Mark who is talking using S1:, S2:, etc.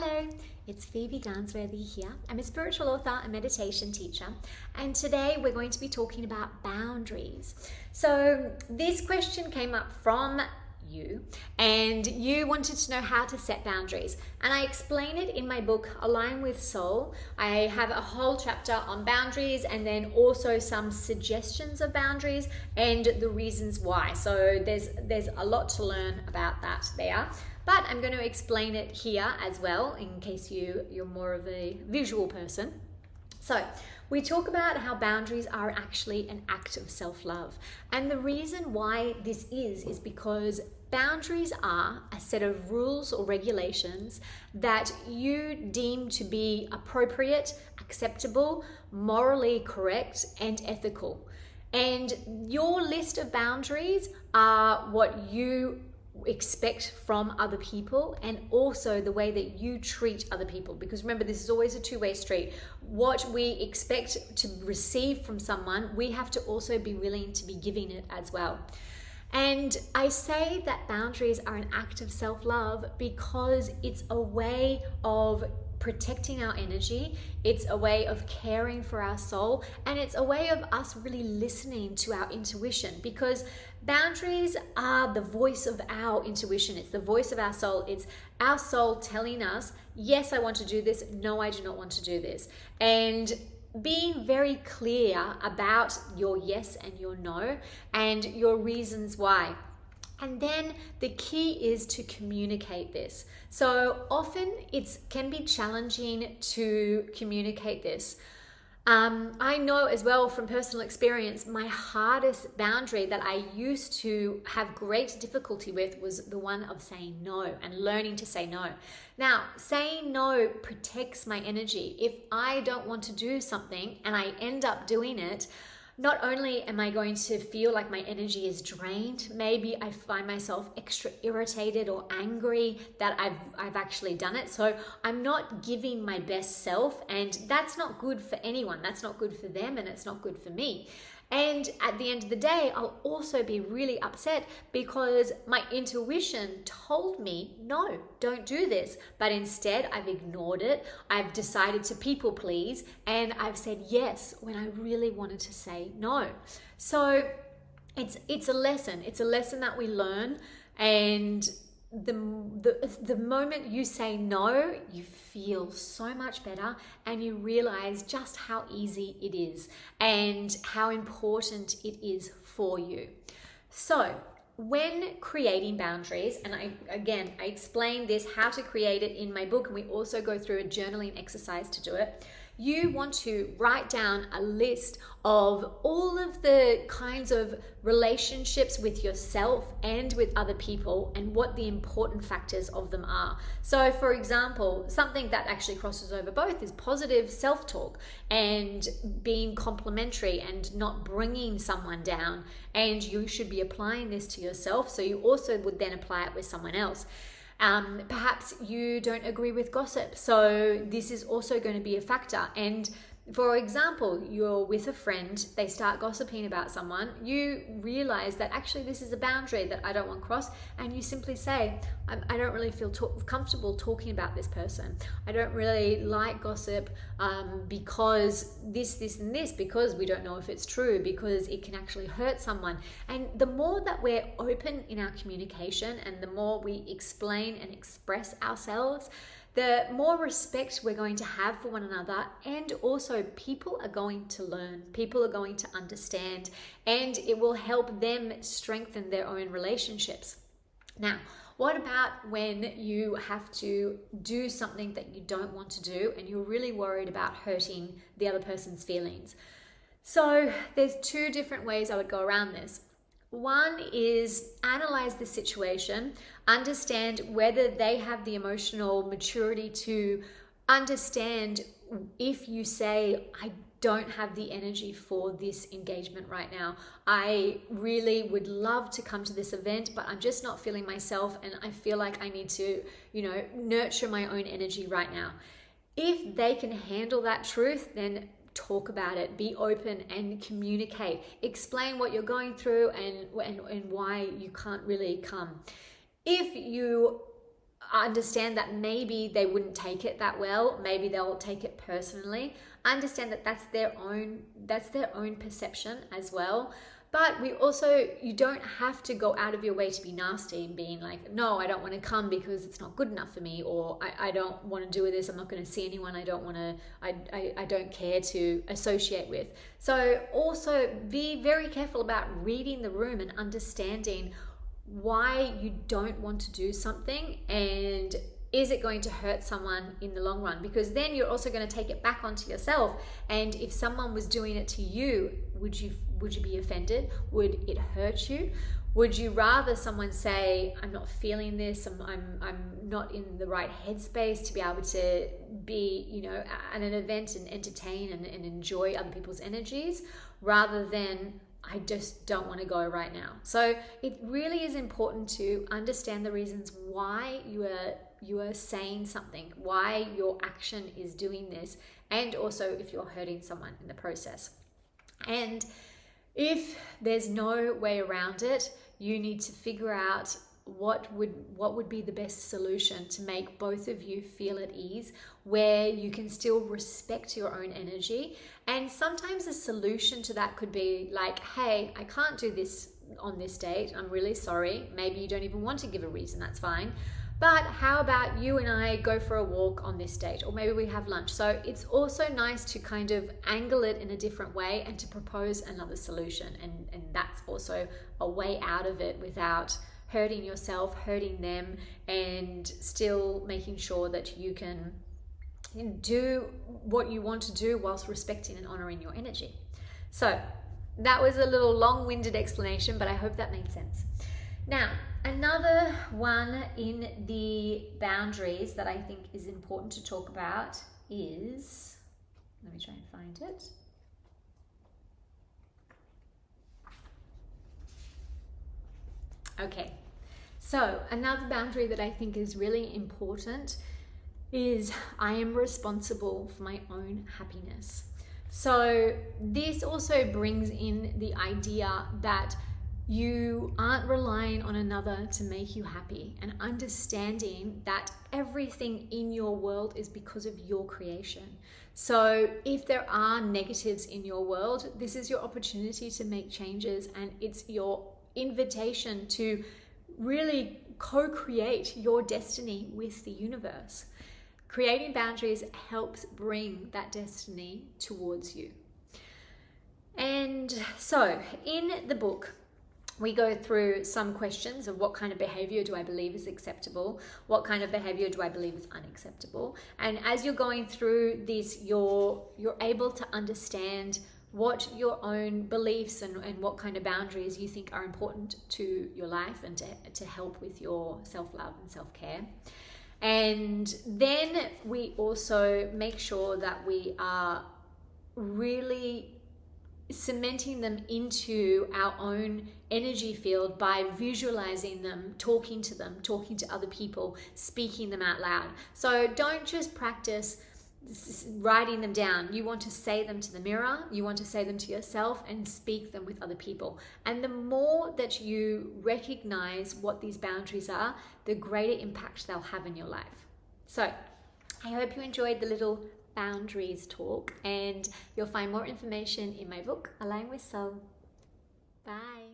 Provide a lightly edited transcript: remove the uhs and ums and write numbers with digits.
S1: Hello, it's Phoebe Garnsworthy here. I'm a spiritual author and meditation teacher, and today we're going to be talking about boundaries. So this question came up from you, and you wanted to know how to set boundaries, and I explain it in my book Align with Soul. I have a whole chapter on boundaries and then also some suggestions of boundaries and the reasons why. So there's a lot to learn about that there. But I'm going to explain it here as well in case you're more of a visual person. So we talk about how boundaries are actually an act of self-love. And the reason why this is because boundaries are a set of rules or regulations that you deem to be appropriate, acceptable, morally correct, and ethical. And your list of boundaries are what you expect from other people, and also the way that you treat other people, because remember, this is always a two-way street. What we expect to receive from someone, we have to also be willing to be giving it as well. And I say that boundaries are an act of self-love because it's a way of protecting our energy, it's a way of caring for our soul, and it's a way of us really listening to our intuition, because boundaries are the voice of our intuition. It's the voice of our soul. It's our soul telling us, yes, I want to do this. No, I do not want to do this. And being very clear about your yes and your no and your reasons why. And then the key is to communicate this. So often it can be challenging to communicate this. I know as well from personal experience, my hardest boundary that I used to have great difficulty with was the one of saying no and learning to say no. Now, saying no protects my energy. If I don't want to do something and I end up doing it, not only am I going to feel like my energy is drained, maybe I find myself extra irritated or angry that I've actually done it. So I'm not giving my best self, and that's not good for anyone. That's not good for them, and it's not good for me. And at the end of the day, I'll also be really upset because my intuition told me, no, don't do this. But instead, I've ignored it. I've decided to people please, and I've said yes when I really wanted to say no. So it's a lesson. It's a lesson that we learn, and the moment you say no, you feel so much better, and you realize just how easy it is and how important it is for you. So when creating boundaries, and I explain this, how to create it in my book, and we also go through a journaling exercise to do it. You want to write down a list of all of the kinds of relationships with yourself and with other people and what the important factors of them are. So for example, something that actually crosses over both is positive self-talk and being complimentary and not bringing someone down. And you should be applying this to yourself, so you also would then apply it with someone else. Perhaps you don't agree with gossip, so this is also going to be a factor. And for example, you're with a friend, they start gossiping about someone, you realize that actually this is a boundary that I don't want crossed, and you simply say, I don't really feel comfortable talking about this person. I don't really like gossip because this, and this, because we don't know if it's true, because it can actually hurt someone. And the more that we're open in our communication and the more we explain and express ourselves, the more respect we're going to have for one another, and also people are going to learn, people are going to understand, and it will help them strengthen their own relationships. Now, what about when you have to do something that you don't want to do and you're really worried about hurting the other person's feelings? So there's two different ways I would go around this. One is analyze the situation, understand whether they have the emotional maturity to understand if you say, I don't have the energy for this engagement right now. I really would love to come to this event, but I'm just not feeling myself, and I feel like I need to, nurture my own energy right now. If they can handle that truth, then talk about it, be open and communicate, explain what you're going through and why you can't really come. If you understand that maybe they wouldn't take it that well. Maybe they'll take it personally. Understand that that's their own perception as well. But you don't have to go out of your way to be nasty and being like, no, I don't want to come because it's not good enough for me, or I don't want to do this. I'm not going to see anyone. I don't care to associate with. So also be very careful about reading the room and understanding why you don't want to do something, and is it going to hurt someone in the long run? Because then you're also going to take it back onto yourself. And if someone was doing it to you, would you be offended? Would it hurt you? Would you rather someone say, I'm not feeling this, I'm not in the right headspace to be able to be, at an event and entertain and enjoy other people's energies, rather than I just don't want to go right now. So it really is important to understand the reasons why you are saying something, why your action is doing this, and also if you're hurting someone in the process. And if there's no way around it, you need to figure out what would be the best solution to make both of you feel at ease, where you can still respect your own energy. And sometimes a solution to that could be like, hey, I can't do this on this date. I'm really sorry. Maybe you don't even want to give a reason. That's fine. But how about you and I go for a walk on this date, or maybe we have lunch. So it's also nice to kind of angle it in a different way and to propose another solution. And that's also a way out of it without hurting yourself, hurting them, and still making sure that you can do what you want to do whilst respecting and honoring your energy. So that was a little long-winded explanation, but I hope that made sense. Now, another one in the boundaries that I think is important to talk about is, let me try and find it. Okay, so another boundary that I think is really important is I am responsible for my own happiness. So this also brings in the idea that you aren't relying on another to make you happy, and understanding that everything in your world is because of your creation. So if there are negatives in your world, this is your opportunity to make changes, and it's your invitation to really co-create your destiny with the universe. Creating boundaries helps bring that destiny towards you. And so in the book, we go through some questions of what kind of behavior do I believe is acceptable? What kind of behavior do I believe is unacceptable? And as you're going through this, you're able to understand what your own beliefs and what kind of boundaries you think are important to your life and to help with your self-love and self-care. And then we also make sure that we are really cementing them into our own energy field by visualizing them, talking to other people, speaking them out loud. So don't just practice writing them down. You want to say them to the mirror, you want to say them to yourself, and speak them with other people. And the more that you recognize what these boundaries are, the greater impact they'll have in your life. So I hope you enjoyed the little boundaries talk, and you'll find more information in my book, Align with Soul. Bye.